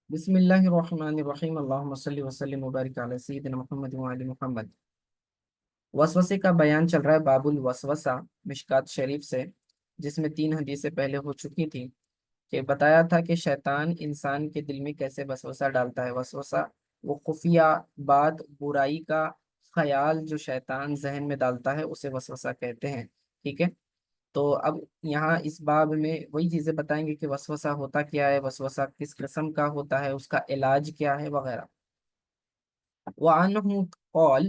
बिस्मिल्लाहिर्रहमानिर्रहीम अल्लाहुम्मा सल्लि व सल्लिम व बारिक अला सय्यिदिना मुहम्मद व आलि मुहम्मद। वसवसे का बयान चल रहा है बाबुल वसवसा मिशकात शरीफ से, जिसमें 3 हदीसें पहले हो चुकी थी कि बताया था कि शैतान इंसान के दिल में कैसे वसवसा डालता है। वसवसा वो खुफिया बात, बुराई का ख्याल जो शैतान जहन में डालता है उसे वसवसा कहते हैं। ठीक है। तो अब यहाँ इस बाब में वही चीजें बताएंगे कि वसवसा होता क्या है, वसवसा किस किस्म का होता है, उसका इलाज क्या है वगैरह। वअन्हु क़ाल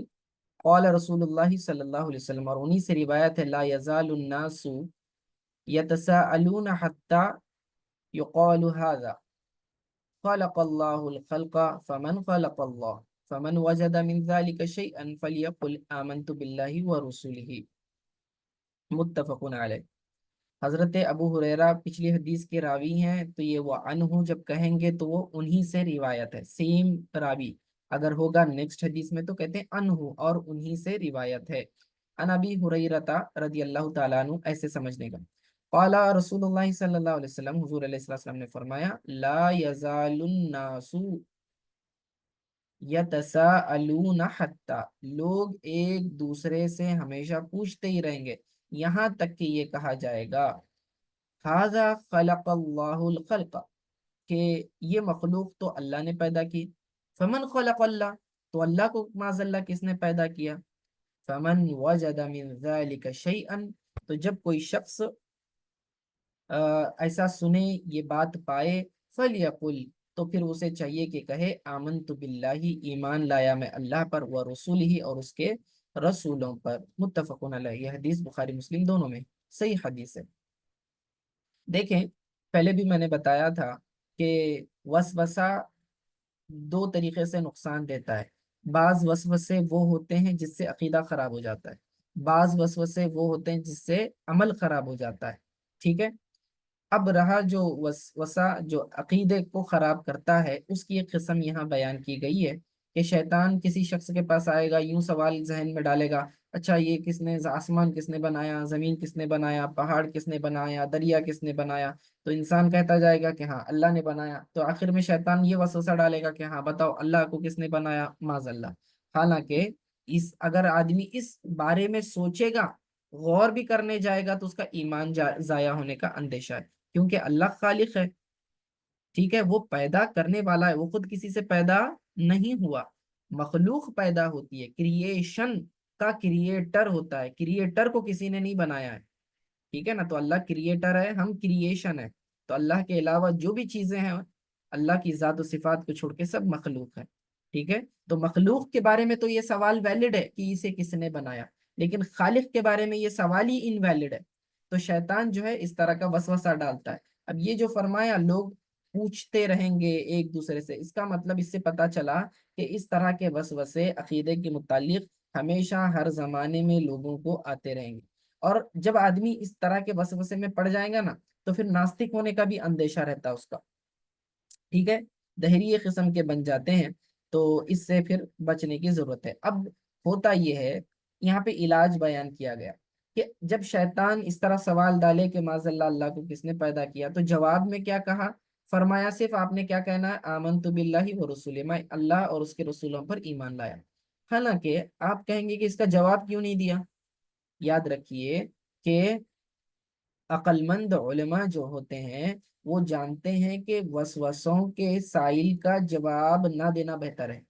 क़ाल रसूलुल्लाह सल्लल्लाहु अलैहि वसल्लम, और उन्हीं से रिवायत है, ला यज़ालु अन्नासु यतसाअलून हत्ता युक़ालु हाज़ा ख़लक़ल्लाहुल ख़ल्क़ फ़मन ख़लक़ल्लाह फ़मन वजद मिन ज़ालिका शैअन फ़लियक़ुल आमनतु बिल्लाहि व रसूलिही। मुत्तफ़क़ुन अलैह। हजरत अबू हुरैरा पिछली हदीस के रावी हैं, तो ये वो अनहु जब कहेंगे तो वो उन्हीं से रिवायत है, सेम रावी। अगर होगा नेक्स्ट हदीस में तो कहते हैं अनहु, और उन्हीं से रिवायत है। अन अबी हुरैरता रदी अल्लाह ताला अन्हु, ऐसे समझने का। क़ाला रसूलुल्लाह सल्लल्लाहु अलैहि वसल्लम, हुजूर अलैहि सल्लम ने फरमाया, ला यज़ालुन नासु यतसाअलून हत्ता, लोग एक दूसरे से हमेशा पूछते ही रहेंगे यहाँ तक कि ये कहा जाएगा, हाजा खलक़ल्लाहुल खल्क़, कि ये मखलूक तो अल्लाह ने पैदा की। फमन खलक़ल्लाह, तो अल्लाह को माज़ल्ला किसने पैदा किया। फमन वजद मिन ज़ालिका शैअन, तो जब कोई शख्स ऐसा सुने, ये बात पाए, फलयकुल, तो फिर उसे चाहिए कि कहे, आमनतु बिल्लाही, ईमान लाया मैं अल्लाह पर, व रसूलिही, और उसके रसूलों पर। मुत्तफ़क़ुन अलैह। यह हदीस बुखारी मुस्लिम दोनों में सही हदीस है। देखें, पहले भी मैंने बताया था कि वसवसा दो तरीके से नुकसान देता है। बाज वसवसे वो होते हैं जिससे अकीदा खराब हो जाता है, बाज वसवसे वो होते हैं जिससे अमल खराब हो जाता है। ठीक है। अब रहा जो वसवसा जो अकीदे को खराब करता है, उसकी एक किस्म यहाँ बयान की गई है कि शैतान किसी शख्स के पास आएगा, यूं सवाल जहन में डालेगा, अच्छा ये किसने, आसमान किसने बनाया, जमीन किसने बनाया, पहाड़ किसने बनाया, दरिया किसने बनाया। तो इंसान कहता जाएगा कि हाँ अल्लाह ने बनाया। तो आखिर में शैतान ये वसवसा डालेगा कि हाँ बताओ अल्लाह को किसने बनाया, माज़ल्ला। हालांकि इस अगर आदमी इस बारे में सोचेगा, गौर भी करने जाएगा, तो उसका ईमान जाया होने का अंदेशा है। क्योंकि अल्लाह खालिक है, ठीक है, वो पैदा करने वाला है, वो खुद किसी से पैदा नहीं हुआ। मखलूक पैदा होती है, क्रिएशन का क्रिएटर होता है, क्रिएटर को किसी ने नहीं बनाया है। ठीक है ना। तो अल्लाह क्रिएटर है, हम क्रिएशन है। तो अल्लाह के अलावा जो भी चीजें हैं, अल्लाह की जात और सिफात को छोड़ के सब मखलूक है। ठीक है। तो मखलूक के बारे में तो ये सवाल वैलिड है कि इसे किसने बनाया, लेकिन खालिक के बारे में ये सवाल ही इनवैलिड है। तो शैतान जो है इस तरह का वसवसा डालता है। अब ये जो फरमाया, लोग पूछते रहेंगे एक दूसरे से, इसका मतलब इससे पता चला कि इस तरह के वसवसे अकीदे के मुतालिक हमेशा हर जमाने में लोगों को आते रहेंगे। और जब आदमी इस तरह के वसवसे में पड़ जाएगा ना, तो फिर नास्तिक होने का भी अंदेशा रहता है उसका। ठीक है। दहरिए किस्म के बन जाते हैं। तो इससे फिर बचने की जरूरत है। अब होता यह है, यहाँ पे इलाज बयान किया गया कि जब शैतान इस तरह सवाल डाले कि माज़ल्ला अल्लाह को किसने पैदा किया, तो जवाब में क्या कहा। फरमाया सिर्फ आपने क्या कहना है, आमनतु बिल्लाहि व रसूलिही, मैं अल्लाह और उसके रसूलों पर ईमान लाया। हालांकि आप कहेंगे कि इसका जवाब क्यों नहीं दिया। याद रखिए कि अक्लमंद उलमा जो होते हैं, वो जानते हैं कि वसवसों के साइल का जवाब ना देना बेहतर है,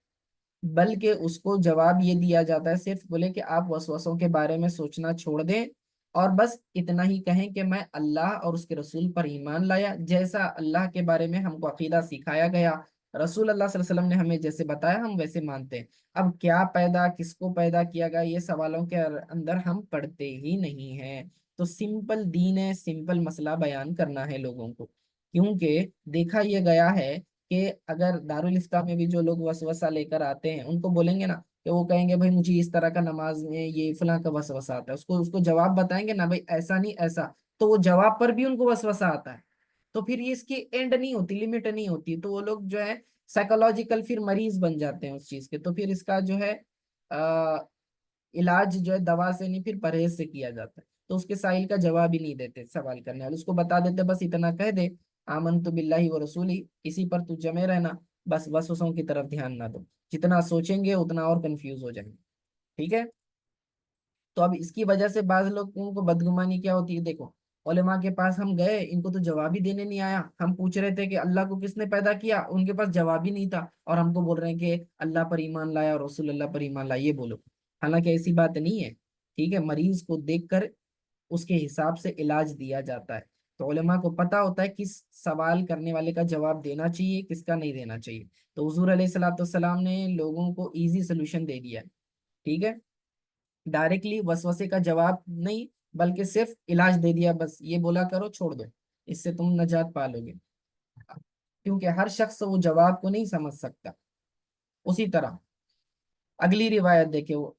बल्कि उसको जवाब ये दिया जाता है, सिर्फ बोले कि आप वसवसों के बारे में सोचना छोड़ दें, और बस इतना ही कहें कि मैं अल्लाह और उसके रसूल पर ईमान लाया, जैसा अल्लाह के बारे में हमको अकीदा सिखाया गया, रसूल अल्लाह सल्लल्लाहु अलैहि वसल्लम ने हमें जैसे बताया, हम वैसे मानते हैं। अब क्या पैदा, किसको पैदा किया गया, ये सवालों के अंदर हम पढ़ते ही नहीं हैं। तो सिंपल दीन है, सिंपल मसला बयान करना है लोगों को। क्योंकि देखा यह गया है कि अगर दारुल इफ्ता में भी जो लोग वसवसा लेकर आते हैं, उनको बोलेंगे ना कि वो कहेंगे भाई मुझे इस तरह का नमाज में ये फलां का वसवसा आता है, उसको उसको जवाब बताएंगे ना भाई ऐसा नहीं ऐसा, तो वो जवाब पर भी उनको वसवसा आता है। तो फिर ये इसकी एंड नहीं होती, लिमिट नहीं होती, तो वो लोग जो है साइकोलॉजिकल फिर मरीज बन जाते हैं उस चीज के। तो फिर इसका जो है आ, इलाज जो है दवा से नहीं, फिर परहेज से किया जाता है। तो उसके साइल का जवाब ही नहीं देते सवाल करने वाले, उसको बता देते बस इतना कह दे, आमन्तु बिल्लाहि व रसूली, इसी पर तू जमे रहना, बस वसवसों की तरफ ध्यान ना दो, जितना सोचेंगे उतना और कंफ्यूज हो जाएंगे। ठीक है। तो अब इसकी वजह से बाज लोगों को बदगुमानी क्या होती है, देखो उलेमा के पास हम गए, इनको तो जवाब ही देने नहीं आया, हम पूछ रहे थे कि अल्लाह को किसने पैदा किया, उनके पास जवाब ही नहीं था, और हमको बोल रहे हैं कि अल्लाह पर ईमान लाया और रसूल अल्लाह पर ईमान लाया, ये बोलो। हालांकि ऐसी बात नहीं है। ठीक है, मरीज को देखकर उसके हिसाब से इलाज दिया जाता है। तो उलेमा को पता होता है किस सवाल करने वाले का जवाब देना चाहिए, किसका नहीं देना चाहिए। तो हुजूर अलैहिस्सलाम ने लोगों को इजी सोल्यूशन दे दिया है। ठीक है, डायरेक्टली वसवसे का जवाब नहीं, बल्कि सिर्फ इलाज दे दिया, बस ये बोला करो छोड़ दो, इससे तुम नजात पालोगे। क्योंकि हर शख्स वो जवाब को नहीं समझ सकता। उसी तरह अगली रिवायत देखे, वो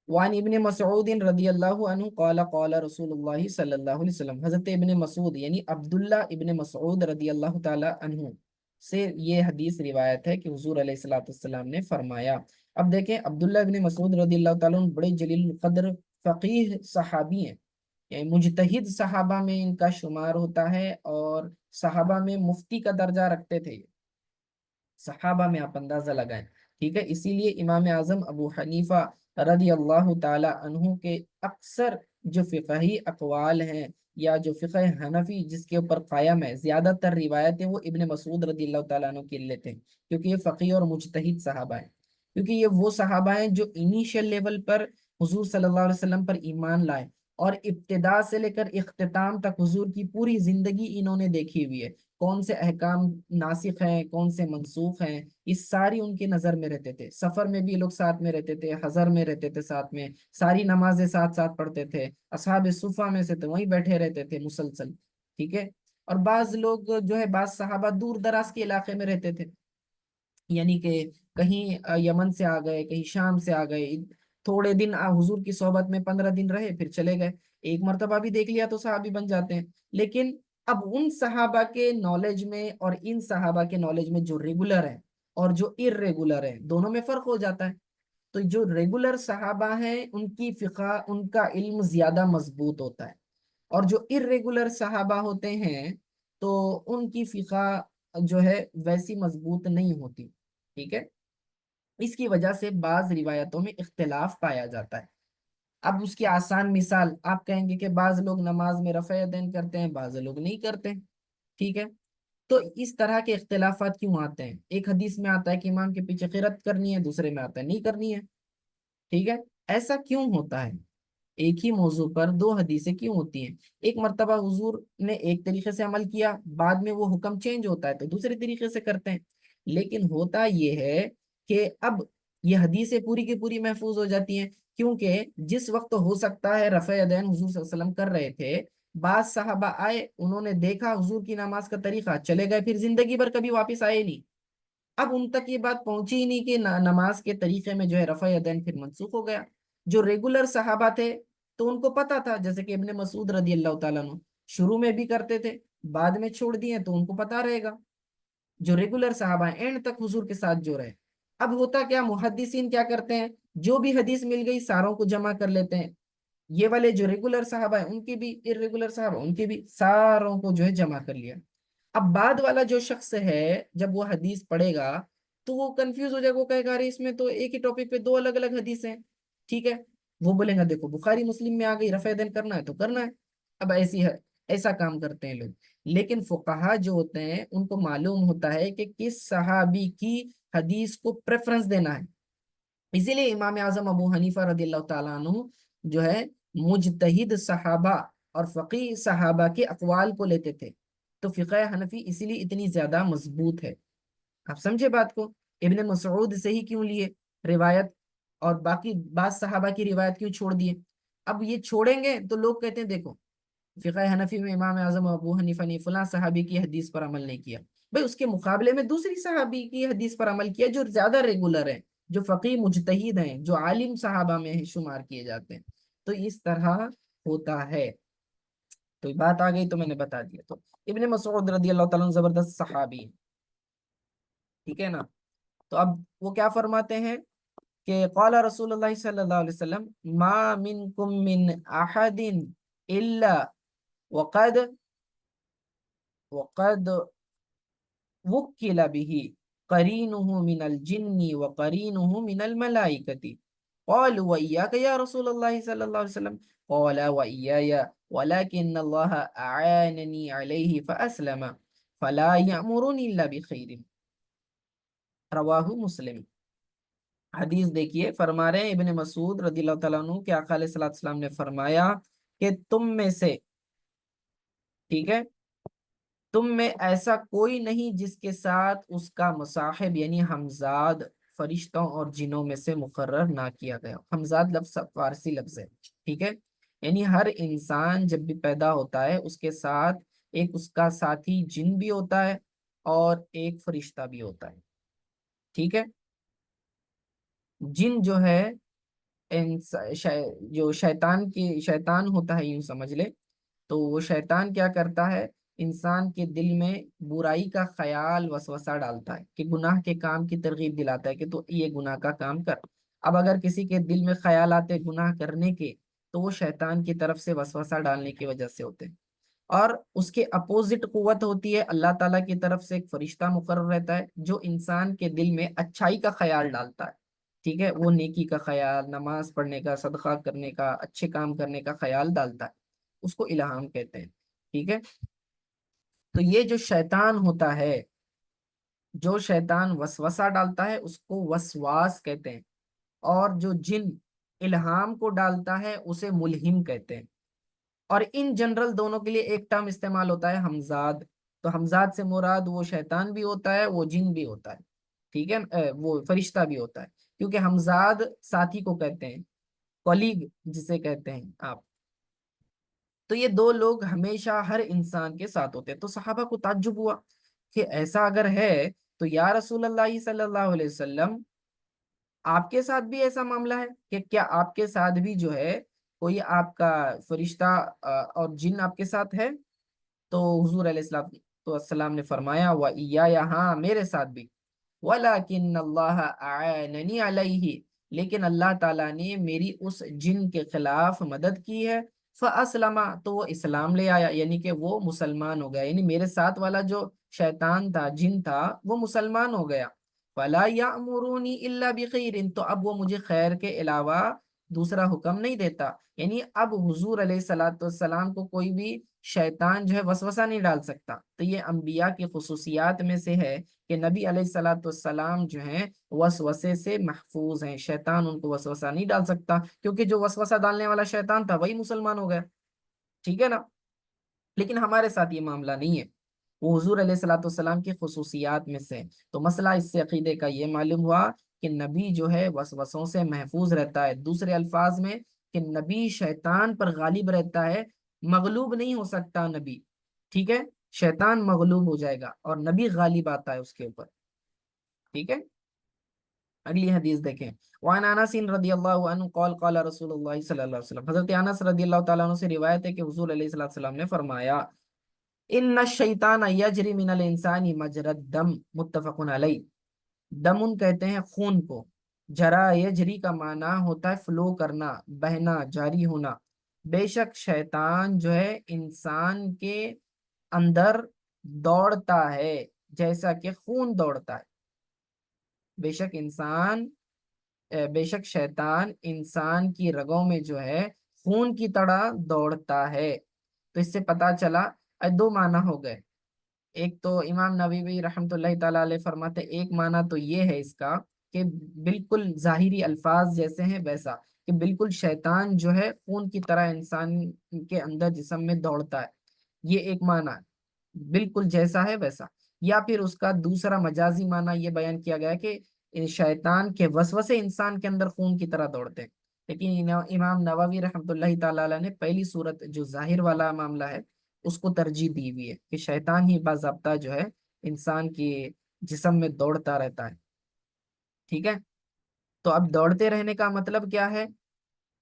वान इब्ने मसऊद रदियल्लाहु अन्हु क़ाला क़ाला रसूलुल्लाह सल्लल्लाहु अलैहि वसल्लम, हजरत इब्ने मसूद यानी अब्दुल्ला इब्ने मसूद रदियल्लाहु ताला अन्हु से ये हदीस रिवायत है कि हुजूर अलैहिस्सलातु वस्सलाम ने फरमाया। अब देखें, अब्दुल्ला इब्ने मसूद रदियल्लाहु ताला अन्हु बड़े जलील कद्र फकीह सहाबी हैं, यानी मुजतहिद सहाबा में इनका शुमार होता है, और सहाबा में मुफ्ती का दर्जा रखते थे, सहाबा में आप अंदाजा लगाएं। ठीक है, इसीलिए इमाम आजम अबू हनीफा रदी अल्लाह ताला अन्हु के अक्सर जो फिqही अकवाल हैं, या जो फ़िक़्ह हनफी जिसके ऊपर कायम है, ज्यादातर रिवायतें वो इब्ने मसूद रदी अल्लाह ताला अन्हु के लेते हैं, क्योंकि ये फ़कीह और मुजतहिद सहाबा हैं। क्योंकि ये वो सहाबा हैं जो इनिशियल लेवल पर हुजूर सल्लल्लाहु अलैहि वसल्लम पर ईमान लाए, और इब्तिदा से लेकर इख्तिताम तक हुजूर की पूरी जिंदगी इन्होंने देखी हुई है। कौन से अहकाम नासिख हैं, कौन से मनसूख हैं, इस सारी उनकी नजर में रहते थे। सफर में भी ये लोग साथ में रहते थे, हजर में रहते थे साथ में, सारी नमाजें साथ साथ पढ़ते थे, असहाब सुफा में से तो वहीं बैठे रहते थे मुसलसल। ठीक है। और बाज लोग जो है, बाज सहाबा दूर दराज के इलाके में रहते थे, यानी कि कहीं यमन से आ गए, कहीं शाम से आ गए, थोड़े दिन हुजूर की सोहबत में 15 दिन रहे, फिर चले गए, एक मर्तबा भी देख लिया तो सहाबी बन जाते हैं। लेकिन अब उन सहाबा के नॉलेज में और इन सहाबा के नॉलेज में जो रेगुलर है और जो इर्रेगुलर है, दोनों में फर्क हो जाता है। तो जो रेगुलर सहाबा हैं उनकी फिका, उनका इल्म ज्यादा मजबूत होता है, और जो इर्रेगुलर सहाबा होते हैं तो उनकी फिका जो है वैसी मजबूत नहीं होती। ठीक है, इसकी वजह से बाज रिवायतों में इख्तिलाफ पाया जाता है। अब उसकी आसान मिसाल आप कहेंगे कि बाज लोग नमाज में रफ़े यदैन करते हैं, बाज लोग नहीं करते। ठीक है, तो इस तरह के इख्तिलाफात क्यों आते हैं? एक हदीस में आता है कि इमाम के पीछे क़िरात करनी है, दूसरे में आता है नहीं करनी है। ठीक है, ऐसा क्यों होता है? एक ही मौजू पर दो हदीसें क्यों होती हैं? एक मर्तबा हुजूर ने एक तरीके से अमल किया, बाद में वो हुक्म चेंज होता है तो दूसरे तरीके से करते हैं। लेकिन होता ये है कि अब ये हदीसें पूरी की पूरी महफूज हो जाती हैं, क्योंकि जिस वक्त हो सकता है रफ़े यदैन हुजूर सल्लल्लाहु अलैहि वसल्लम कर रहे थे, बाद साहबा आए, उन्होंने देखा हुजूर की नमाज का तरीका, चले गए, फिर जिंदगी भर कभी वापस आए नहीं। अब उन तक ये बात पहुंची ही नहीं कि नमाज के तरीके में जो है रफ़ा यदैन फिर मनसूख हो गया। जो रेगुलर सहाबा थे तो उनको पता था, जैसे कि इब्ने मसूद रदी अल्लाह ताला अन्हु शुरू में भी करते थे, बाद में छोड़ दिए, तो उनको पता रहेगा। जो रेगुलर सहाबा हैं एंड तक हुजूर के साथ जो रहे। अब होता क्या, मुहद्दिसीन क्या करते हैं, जो भी हदीस मिल गई सारों को जमा कर लेते हैं। ये वाले जो रेगुलर साहबा है उनकी भी, इर्रेगुलर साहबा उनकी भी, सारों को जो है जमा कर लिया। अब बाद वाला जो शख्स है, जब वो हदीस पढ़ेगा तो वो कंफ्यूज हो जाएगा, वो कहेगा अरे इसमें तो एक ही टॉपिक पे दो अलग अलग हदीस हैं। ठीक है, वो बोलेगा देखो बुखारी मुस्लिम में आ गई, रफ़ा यदैन करना है तो करना है। अब ऐसी है, ऐसा काम करते हैं लोग। लेकिन फुकहा जो होते हैं उनको मालूम होता है कि किस सहाबी की हदीस को प्रेफरेंस देना है। इसीलिए इमाम आजम अबू हनीफा रदियल्लाहु ताला अन्हु जो है मुजतहिद सहाबा और फकीह सहाबा के अकवाल को लेते थे। तो फिक़ह हनफी इसीलिए इतनी ज्यादा मजबूत है। आप समझे बात को? इब्ने मसऊद से ही क्यों लिए रिवायत, और बाकी बात सहाबा की रिवायत क्यों छोड़ दिए? अब ये छोड़ेंगे तो लोग कहते हैं देखो फिक़ह हनफी में इमाम आजम अबू हनीफा ने फलां सहाबी की हदीस पर अमल नहीं किया, भाई उसके मुकाबले में दूसरी सहाबी की हदीस पर अमल किया जो ज्यादा रेगुलर है, जो फकीह मुजतहिद हैं, जो आलिम सहाबा में शुमार किए जाते हैं। तो इस तरह होता है। तो ये बात आ गई तो मैंने बता दिया। तो इब्ने मसूद रदी अल्लाह ताला अन्हु जबरदस्त सहाबी हैं। ठीक है ना? तो अब वो क्या फरमाते हैं कि क़ाला रसूलुल्लाह सल्लल्लाहु अलैहि वसल्लम मा मिनकुम मिन अहदिन इल्ला वक़द वक़द वुक्किल बिही क़रीनुहु मिनल जिन्नि व क़रीनुहु मिनल मलाइकति क़ालू व इय्याका या रसूलल्लाह सल्लल्लाहु अलैहि वसल्लम क़ाल व इय्याया वलाकिन्नल्लाह अआननी अलैहि फअस्लम फला यअमुरुनी इल्ला बिखैर। रवाहु मुस्लिम। हदीस देखिए, फरमा रहे हैं इब्ने मसूद रदियल्लाहु ताला अन्हु कि आका अलैहिस्सलातु वस्सलाम ने फरमाया कि तुम में से, ठीक है, तुम में ऐसा कोई नहीं जिसके साथ उसका मुसाहिब यानी हमजाद फरिश्तों और जिनों में से मुकर्रर ना किया गया। हमजाद लफ्ज फारसी लफ्ज है, ठीक है। यानी हर इंसान जब भी पैदा होता है उसके साथ एक उसका साथी जिन भी होता है और एक फरिश्ता भी होता है, ठीक है। जिन जो है जो शैतान होता है, यूं समझ ले, तो वो शैतान क्या करता है, इंसान के दिल में बुराई का ख्याल वसवसा डालता है कि गुनाह के काम की तरगीब दिलाता है कि तो ये गुनाह का काम कर। अब अगर किसी के दिल में ख्याल आते गुनाह करने के, तो वो शैतान की तरफ से वसवसा डालने की वजह से होते हैं। और उसके अपोजिट कुव्वत होती है, अल्लाह ताला की तरफ से एक फरिश्ता मुकर्रर रहता है जो इंसान के दिल में अच्छाई का ख्याल डालता है, ठीक है। वो नेकी का ख्याल, नमाज पढ़ने का, सदका करने का, अच्छे काम करने का ख्याल डालता है, उसको इल्हाम कहते हैं, ठीक है। तो ये जो शैतान होता है, जो शैतान वसवसा डालता है उसको वसवास कहते हैं, और जो जिन इल्हाम को डालता है उसे मुल्हिम कहते हैं। और इन जनरल दोनों के लिए एक टर्म इस्तेमाल होता है हमजाद। तो हमजाद से मुराद वो शैतान भी होता है, वो जिन भी होता है, ठीक है, वो फरिश्ता भी होता है। क्योंकि हमजाद साथी को कहते हैं, कलीग जिसे कहते हैं आप। तो ये दो लोग हमेशा हर इंसान के साथ होते हैं। तो सहाबा को ताज्जुब हुआ कि ऐसा अगर है तो या रसूल अल्लाह सल्लल्लाहु अलैहि वसल्लम, आपके साथ भी ऐसा मामला है कि क्या आपके साथ भी जो है कोई आपका फरिश्ता और जिन आपके साथ है? तो हुजूर अलैहिस्सलाम ने फरमाया व इया, हाँ मेरे साथ भी। वलाकिन अल्लाह आननी अलैहि, लेकिन अल्लाह ताला ने मेरी उस जिन के खिलाफ मदद की है। फ़अस्लमा, तो वो इस्लाम ले आया, यानी कि वो मुसलमान हो गया, यानी मेरे साथ वाला जो शैतान था, जिन था, वो मुसलमान हो गया। फला यामुरूनी इल्ला बिखैरिन, तो अब वो मुझे खैर के अलावा दूसरा हुक्म नहीं देता। यानी अब हुजूर अलैहिस्सलाम को कोई भी शैतान जो है वसवसा नहीं डाल सकता। तो ये अंबिया की खुसूसियात में से है कि नबी अलैहिस्सलाम जो हैं वसवसे से महफूज हैं, शैतान उनको वसवसा नहीं डाल सकता, क्योंकि जो वसवसा डालने वाला शैतान था वही मुसलमान हो गया, ठीक है ना। लेकिन हमारे साथ ये मामला नहीं है, वो हुजूर अलैहिस्सलाम की खुसूसियात में से है। तो मसला इससे अकीदे का ये मालूम हुआ कि नबी जो है वसवसों से महफूज रहता है। दूसरे अल्फाज में कि नबी शैतान पर गालिब रहता है, मगलूब नहीं हो सकता नबी, ठीक है। शैतान मगलूब हो जाएगा और नबी गालिब आता है उसके ऊपर, ठीक है। अगली हदीस देखें। वान अनस रदियल्लाहु अन्हु क़ाल क़ाल रसूलुल्लाह सल्लल्लाहु अलैहि वसल्लम, हजरत अनस रदियल्लाहु ताला अन्हु से रिवायत है कि हुजूर अलैहि सल्लम ने फरमाया, इन्ना शैतान यजरी मिनल इंसानी मजरद दम, मुत्तफकुन अलैह। दमुन कहते हैं खून को, जरा यजरी का माना होता है फ्लो करना, बहना, जारी होना। बेशक शैतान जो है इंसान के अंदर दौड़ता है जैसा कि खून दौड़ता है। बेशक बेशक शैतान इंसान की रगों में जो है खून की तरह दौड़ता है। तो इससे पता चला दो माना हो गए। एक तो इमाम नबवी रहमतुल्लाहि ताला अलैह फरमाते, एक माना तो ये है इसका कि बिल्कुल जाहिरी अल्फाज जैसे हैं वैसा, कि बिल्कुल शैतान जो है खून की तरह इंसान के अंदर जिस्म में दौड़ता है, ये एक माना है, बिल्कुल जैसा है वैसा। या फिर उसका दूसरा मजाजी माना ये बयान किया गया कि शैतान के वसवसे इंसान के अंदर खून की तरह दौड़ते हैं। लेकिन इमाम नववी रहमतुल्लाहि ताला अलैह ने पहली सूरत जो जाहिर वाला मामला है उसको तरजीह दी हुई है कि शैतान ही बाज़ाब्ता जो है इंसान के जिस्म में दौड़ता रहता है, ठीक है। तो अब दौड़ते रहने का मतलब क्या है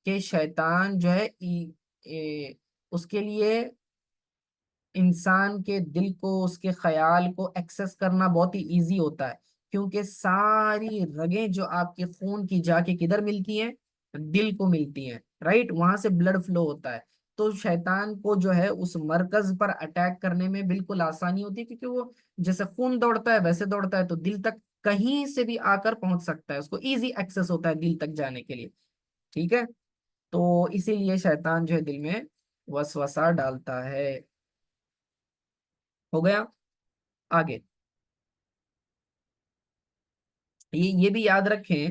कि शैतान जो है उसके लिए इंसान के दिल को, उसके ख्याल को एक्सेस करना बहुत ही इजी होता है, क्योंकि सारी रगें जो आपके खून की जाके किधर मिलती हैं, दिल को मिलती हैं, राइट, वहां से ब्लड फ्लो होता है। تو شیطان کو جو ہے اس مرکز پر اٹیک کرنے میں بالکل آسانی ہوتی ہے، کیونکہ وہ جیسے خون دوڑتا ہے ویسے دوڑتا ہے، تو دل تک کہیں سے بھی آ کر پہنچ سکتا ہے، اس کو ایزی ایکسس ہوتا ہے دل تک جانے کے لیے، ٹھیک ہے؟ تو اسی لیے شیطان جو ہے دل میں وسوسہ ڈالتا ہے۔ ہو گیا؟ آگے یہ بھی یاد رکھیں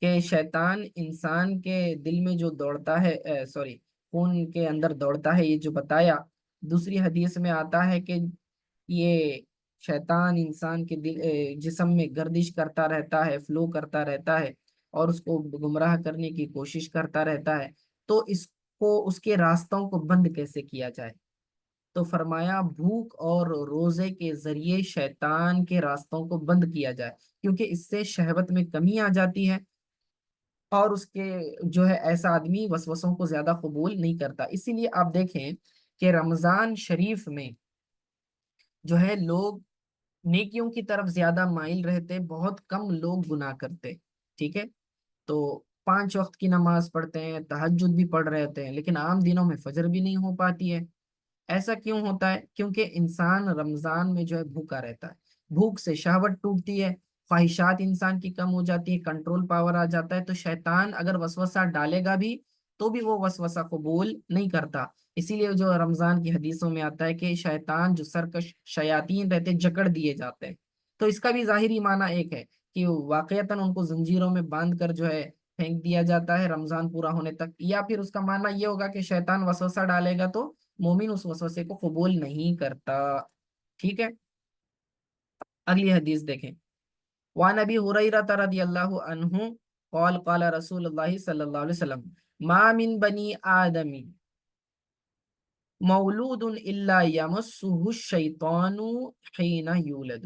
کہ شیطان انسان کے دل میں جو دوڑتا ہے، سوری، خون کے اندر دوڑتا ہے، یہ جو بتایا دوسری حدیث میں آتا ہے کہ یہ شیطان انسان کے جسم میں گردش کرتا رہتا ہے، فلو کرتا رہتا ہے، اور اس کو گمراہ کرنے کی کوشش کرتا رہتا ہے۔ تو اس کو اس کے راستوں کو بند کیسے کیا جائے؟ تو فرمایا بھوک اور روزے کے ذریعے شیطان کے راستوں کو بند کیا جائے، کیونکہ اس سے شہوت میں کمی آ جاتی ہے، اور اس کے جو ہے ایسا آدمی وسوسوں کو زیادہ قبول نہیں کرتا۔ اسی لیے آپ دیکھیں کہ رمضان شریف میں جو ہے لوگ نیکیوں کی طرف زیادہ مائل رہتے، بہت کم لوگ گناہ کرتے، ٹھیک ہے؟ تو 5 وقت کی نماز پڑھتے ہیں، تہجد بھی پڑھ رہے ہوتے ہیں، لیکن عام دنوں میں فجر بھی نہیں ہو پاتی ہے۔ ایسا کیوں ہوتا ہے؟ کیونکہ انسان رمضان میں جو ہے بھوکا رہتا ہے، بھوک سے شہوت ٹوٹتی ہے، خواہشات انسان کی کم ہو جاتی ہے، کنٹرول پاور آ جاتا ہے، تو شیطان اگر وسوسہ ڈالے گا بھی تو بھی وہ وسوسہ قبول نہیں کرتا۔ اسی لیے جو رمضان کی حدیثوں میں آتا ہے کہ شیطان جو سرکش شیاطین رہتے جکڑ دیے جاتے ہیں، تو اس کا بھی ظاہری معنی ایک ہے کہ واقعتاً ان کو زنجیروں میں باندھ کر جو ہے پھینک دیا جاتا ہے رمضان پورا ہونے تک، یا پھر اس کا معنی یہ ہوگا کہ شیطان وسوسہ ڈالے گا تو مومن اس وسوسے کو قبول نہیں کرتا، ٹھیک ہے؟ اگلی حدیث دیکھیں، وعن ابی ہریرہ رضی اللہ عنہ قال قال رسول اللہ صلی اللہ علیہ وسلم ما من بنی آدم مولود الا یمسہ الشیطان حین یولد۔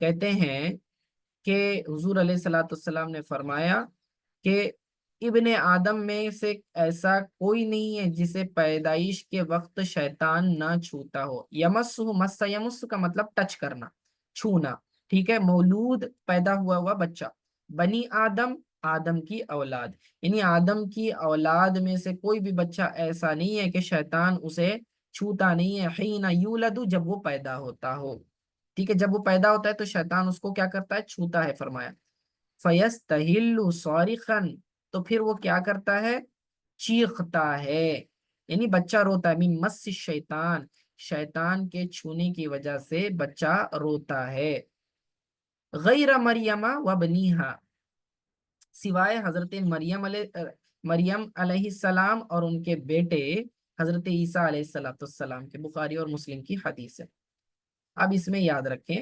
کہتے ہیں کہ حضور علیہ الصلوۃ والسلام نے فرمایا کہ ابن آدم میں سے ایسا کوئی نہیں ہے جسے پیدائش کے وقت شیطان نہ چھوتا ہو۔ یمس، مس یمس کا مطلب ٹچ کرنا، چھونا، ٹھیک ہے؟ مولود پیدا ہوا بچہ، بنی آدم آدم کی اولاد، یعنی آدم کی اولاد میں سے کوئی بھی بچہ ایسا نہیں ہے کہ شیطان اسے چھوتا نہیں ہے، حین یولد، جب وہ پیدا ہوتا ہو، ٹھیک ہے؟ جب وہ پیدا ہوتا ہے تو شیطان اس کو کیا کرتا ہے؟ چھوتا ہے، فرمایا فَيَسْتَهِلُّ صَارِخًا، تو پھر وہ کیا کرتا ہے؟ چیختا ہے، یعنی بچہ روتا ہے، من مس الشیطان، شیطان کے چھونے کی وجہ سے بچہ روتا ہے، غیر مریم و بنیہا، سوائے حضرت مریم علیہ السلام اور ان کے بیٹے حضرت عیسیٰ علیہ السلام کے، بخاری اور مسلم کی حدیث ہے۔ اب اس میں یاد رکھیں،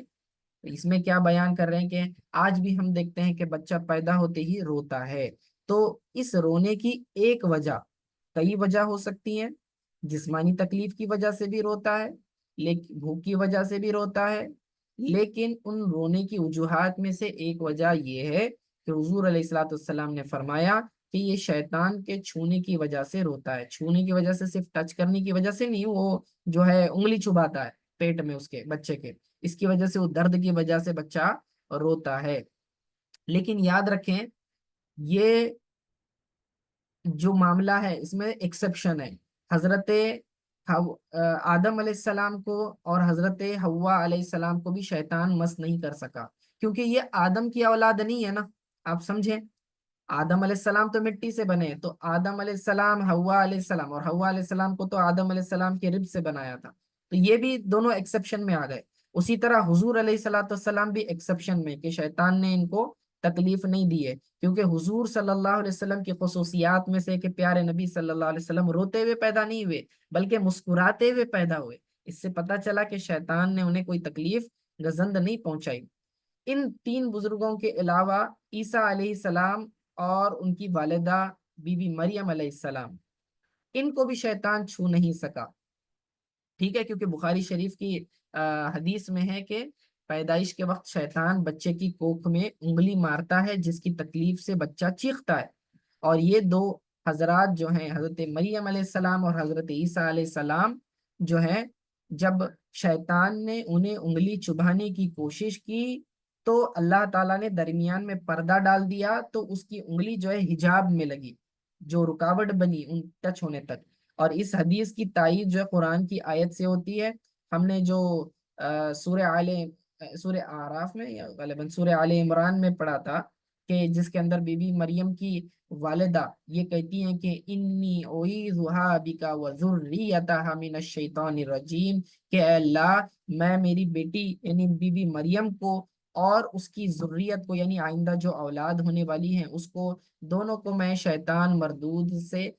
اس میں کیا بیان کر رہے ہیں کہ آج بھی ہم دیکھتے ہیں کہ بچہ پیدا ہوتے ہی روتا ہے، تو اس رونے کی ایک وجہ، کئی وجہ ہو سکتی ہیں، جسمانی تکلیف کی وجہ سے بھی روتا ہے، لیکن بھوک کی وجہ سے بھی روتا ہے، لیکن ان رونے کی وجوہات میں سے ایک وجہ یہ ہے کہ حضور علیہ الصلوۃ والسلام نے فرمایا کہ یہ شیطان کے چھونے کی وجہ سے روتا ہے۔ چھونے کی وجہ سے صرف ٹچ کرنے کی وجہ سے نہیں، وہ جو ہے انگلی چباتا ہے پیٹ میں اس کے بچے کے، اس کی وجہ سے، وہ درد کی وجہ سے بچہ روتا ہے۔ لیکن یاد رکھیں یہ جو معاملہ ہے اس میں ایکسیپشن ہے، حضرت آدم علیہ السلام کو اور حضرت حوا علیہ السلام کو بھی شیطان مس نہیں کر سکا، کیونکہ یہ آدم کی اولاد نہیں ہے نا، آپ سمجھیں؟ آدم علیہ السلام تو مٹی سے بنے، تو آدم علیہ السلام، حوا علیہ السلام، اور حوا علیہ السلام کو تو آدم علیہ السلام کے رب سے بنایا تھا، تو یہ بھی دونوں ایکسیپشن میں آ گئے۔ اسی طرح حضور علیہ الصلوۃ والسلام بھی ایکسیپشن میں، کہ شیطان نے ان کو تکلیف نہیں دی ہے، کیونکہ حضور صلی اللہ علیہ وسلم کی خصوصیات میں سے کہ پیارے نبی صلی اللہ علیہ وسلم روتے ہوئے پیدا نہیں ہوئے بلکہ مسکراتے ہوئے پیدا ہوئے، اس سے پتہ چلا کہ شیطان نے انہیں کوئی تکلیف گزند نہیں پہنچائی۔ ان تین بزرگوں کے علاوہ عیسیٰ علیہ السلام اور ان کی والدہ بی بی مریم علیہ السلام، ان کو بھی شیطان چھو نہیں سکا، ٹھیک ہے؟ کیونکہ بخاری شریف کی حدیث میں ہے کہ پیدائش کے وقت شیطان بچے کی کوکھ میں انگلی مارتا ہے، جس کی تکلیف سے بچہ چیختا ہے، اور یہ دو حضرات جو ہیں حضرت مریم علیہ السلام اور حضرت عیسیٰ علیہ السلام جو ہے، جب شیطان نے انہیں انگلی چبھانے کی کوشش کی تو اللہ تعالیٰ نے درمیان میں پردہ ڈال دیا، تو اس کی انگلی جو ہے حجاب میں لگی، جو رکاوٹ بنی ان ٹچ ہونے تک. اور اس حدیث کی تائید جو ہے قرآن کی آیت سے ہوتی ہے. ہم نے جو سورہ اعراف میں یا غالباً سورہ آل عمران میں پڑھا تھا کہ جس کے اندر بی بی مریم کی والدہ یہ کہتی ہیں کہ انی اعیذھا بک وذریتھا من الشیطان الرجیم، کہ اے اللہ میں میری بیٹی یعنی بی بی مریم کو اور اس کی ذریت کو یعنی آئندہ جو اولاد ہونے والی ہیں اس کو، دونوں کو میں شیطان مردود سے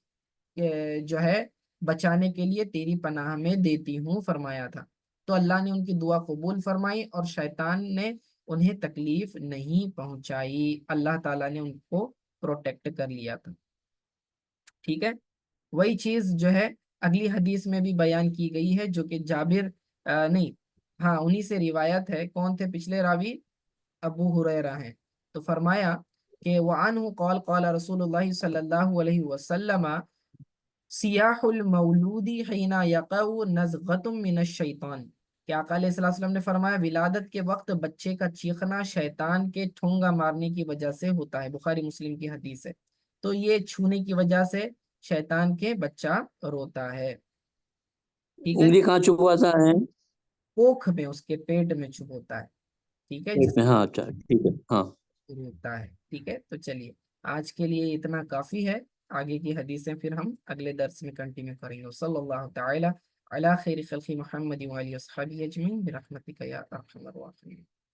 جو ہے بچانے کے لیے تیری پناہ میں دیتی ہوں فرمایا تھا. تو اللہ نے ان کی دعا قبول فرمائی اور شیطان نے انہیں تکلیف نہیں پہنچائی. اللہ تعالیٰ نے ان کو پروٹیکٹ کر لیا تھا. ٹھیک ہے. وہی چیز جو ہے اگلی حدیث میں بھی بیان کی گئی ہے جو کہ جابر نہیں، ہاں انہی سے روایت ہے. کون تھے پچھلے راوی؟ ابو ہریرہ ہیں. تو فرمایا کہ وعنہ قال قال رسول اللہ صلی اللہ علیہ وسلم سیاح المولودی حین یقع نزغۃ من الشیطان، کہ آقا علیہ الصلوۃ والسلام نے فرمایا ولادت کے وقت بچے کا چیخنا شیطان کے ٹھونگا مارنے کی وجہ سے ہوتا ہے. بخاری مسلم کی حدیث ہے. تو یہ چھونے کی وجہ سے شیطان کے بچہ روتا ہے. ٹھیک ہے. انگلی کہاں چبھواتا ہے؟ کوکھ میں، اس کے پیٹ میں چھپ ہوتا ہے. ٹھیک ہے پیٹ جس میں، ہاں اچھا ٹھیک ہے ہاں. ہوتا ہے. ٹھیک ہے. تو چلیے آج کے لیے اتنا کافی ہے. آگے کی حدیثیں پھر ہم اگلے درس میں کنٹینیو کریں گے. صلی اللہ تعالی علی خیر خلق محمد وعلی اصحابہ اجمعین برحمتک یا ارحم الراحمین.